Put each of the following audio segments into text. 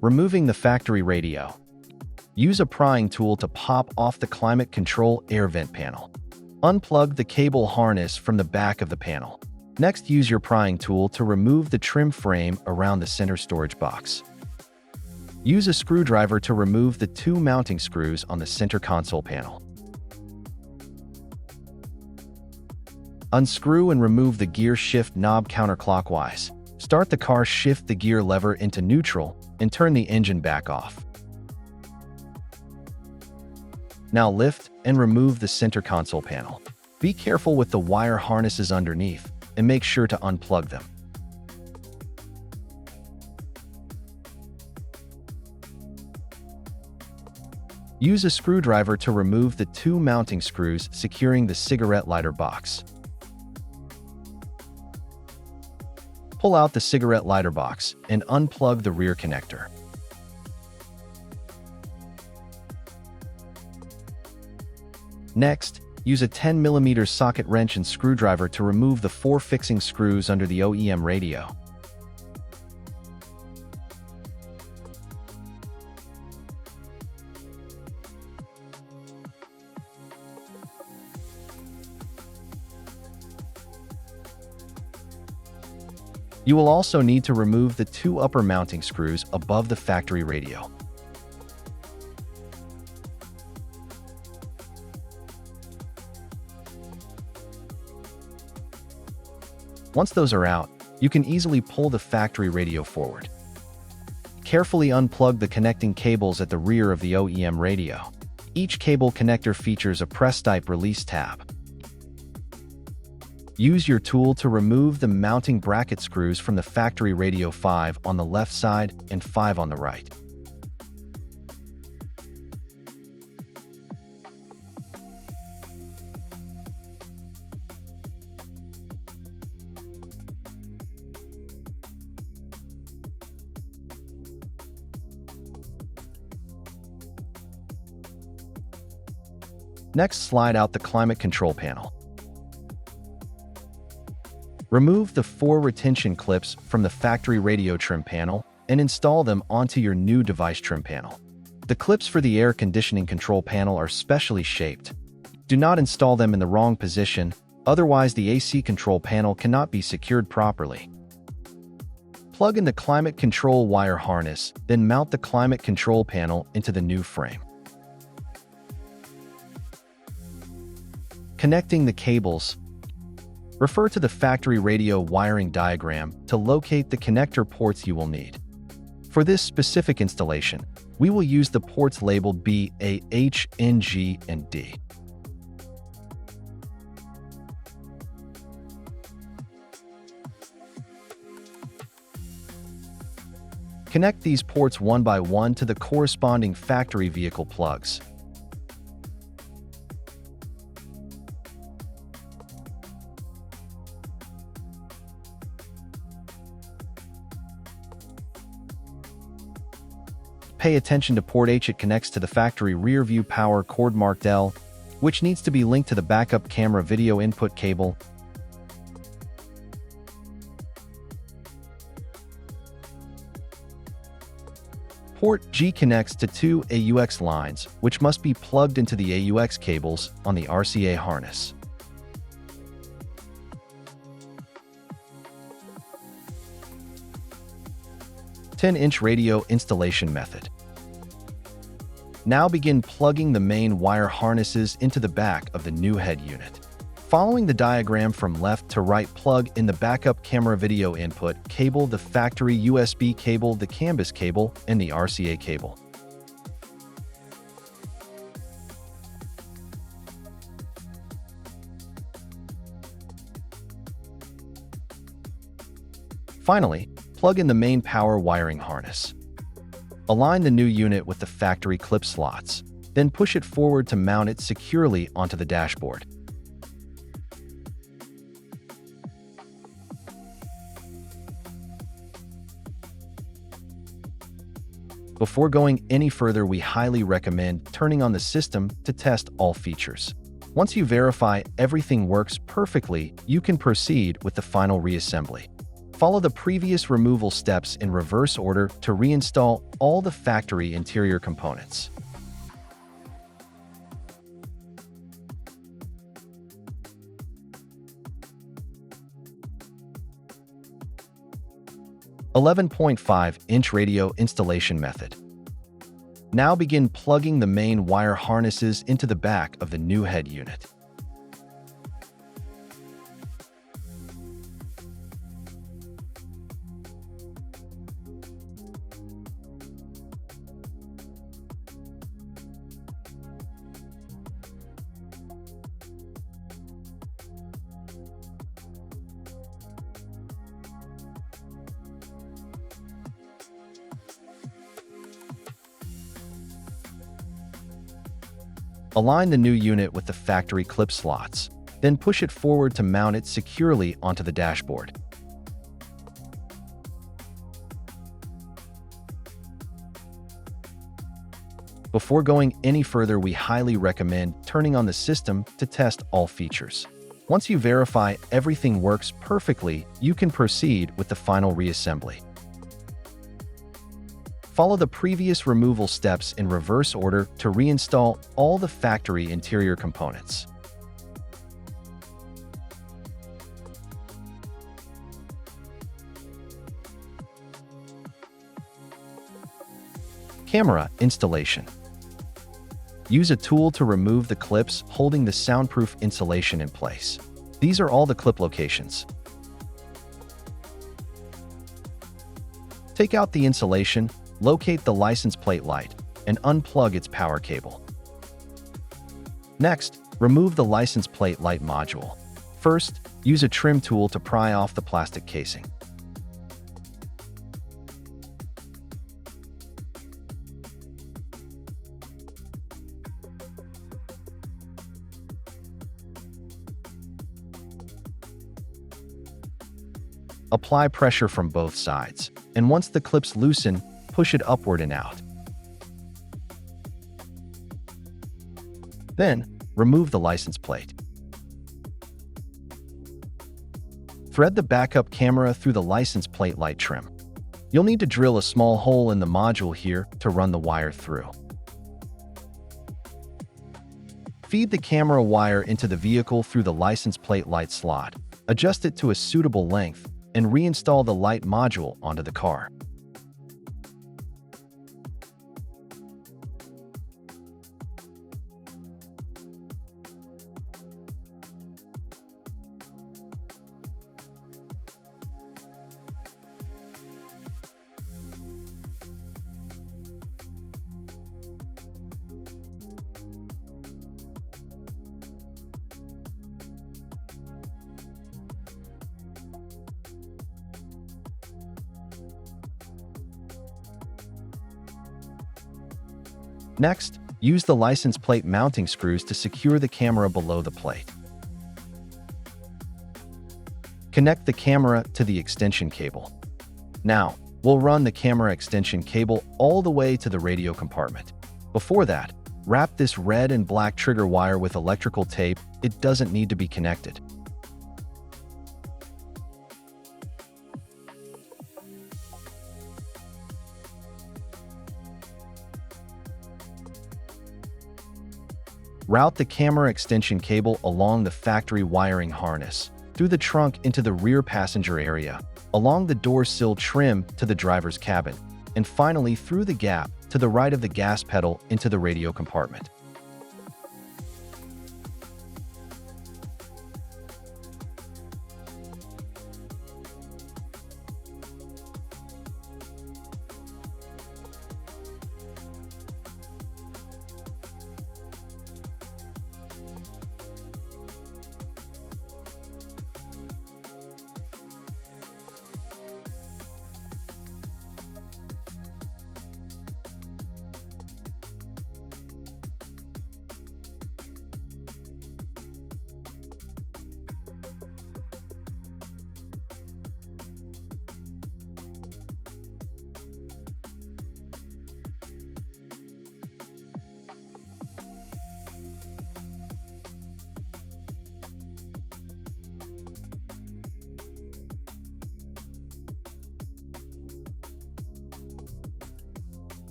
Removing the factory radio. Use a prying tool to pop off the climate control air vent panel. Unplug the cable harness from the back of the panel. Next, use your prying tool to remove the trim frame around the center storage box. Use a screwdriver to remove the 2 mounting screws on the center console panel. Unscrew and remove the gear shift knob counterclockwise. Start the car, shift the gear lever into neutral, and turn the engine back off. Now lift and remove the center console panel. Be careful with the wire harnesses underneath, and make sure to unplug them. Use a screwdriver to remove the 2 mounting screws securing the cigarette lighter box. Pull out the cigarette lighter box and unplug the rear connector. Next, use a 10mm socket wrench and screwdriver to remove the 4 fixing screws under the OEM radio. You will also need to remove the 2 upper mounting screws above the factory radio. Once those are out, you can easily pull the factory radio forward. Carefully unplug the connecting cables at the rear of the OEM radio. Each cable connector features a press-type release tab. Use your tool to remove the mounting bracket screws from the factory radio 5 on the left side and 5 on the right. Next, slide out the climate control panel. Remove the 4 retention clips from the factory radio trim panel and install them onto your new device trim panel. The clips for the air conditioning control panel are specially shaped. Do not install them in the wrong position, otherwise the AC control panel cannot be secured properly. Plug in the climate control wire harness, then mount the climate control panel into the new frame. Connecting the cables. Refer to the factory radio wiring diagram to locate the connector ports you will need. For this specific installation, we will use the ports labeled B, A, H, N, G, and D. Connect these ports one by one to the corresponding factory vehicle plugs. Pay attention to port H. It connects to the factory rear view power cord marked L, which needs to be linked to the backup camera video input cable. Port G connects to 2 AUX lines, which must be plugged into the AUX cables on the RCA harness. "10-inch radio installation method." Now begin plugging the main wire harnesses into the back of the new head unit. Following the diagram from left to right, plug in the backup camera video input cable, the factory USB cable, the CAN-bus cable, and the RCA cable. Finally, plug in the main power wiring harness. Align the new unit with the factory clip slots, then push it forward to mount it securely onto the dashboard. Before going any further, we highly recommend turning on the system to test all features. Once you verify everything works perfectly, you can proceed with the final reassembly. Follow the previous removal steps in reverse order to reinstall all the factory interior components. .5-inch radio installation method. Now begin plugging the main wire harnesses into the back of the new head unit. Align the new unit with the factory clip slots, then push it forward to mount it securely onto the dashboard. Before going any further, we highly recommend turning on the system to test all features. Once you verify everything works perfectly, you can proceed with the final reassembly. Follow the previous removal steps in reverse order to reinstall all the factory interior components. Camera installation. Use a tool to remove the clips holding the soundproof insulation in place. These are all the clip locations. Take out the insulation, locate the license plate light, and unplug its power cable. Next, remove the license plate light module. First, use a trim tool to pry off the plastic casing. Apply pressure from both sides, and once the clips loosen, push it upward and out. Then, remove the license plate. Thread the backup camera through the license plate light trim. You'll need to drill a small hole in the module here to run the wire through. Feed the camera wire into the vehicle through the license plate light slot, adjust it to a suitable length, and reinstall the light module onto the car. Next, use the license plate mounting screws to secure the camera below the plate. Connect the camera to the extension cable. Now, we'll run the camera extension cable all the way to the radio compartment. Before that, wrap this red and black trigger wire with electrical tape. It doesn't need to be connected. Route the camera extension cable along the factory wiring harness, through the trunk into the rear passenger area, along the door sill trim to the driver's cabin, and finally through the gap to the right of the gas pedal into the radio compartment.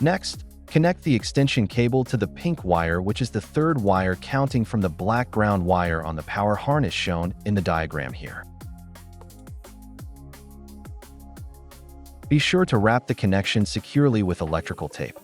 Next, connect the extension cable to the pink wire, which is the third wire counting from the black ground wire on the power harness shown in the diagram here. Be sure to wrap the connection securely with electrical tape.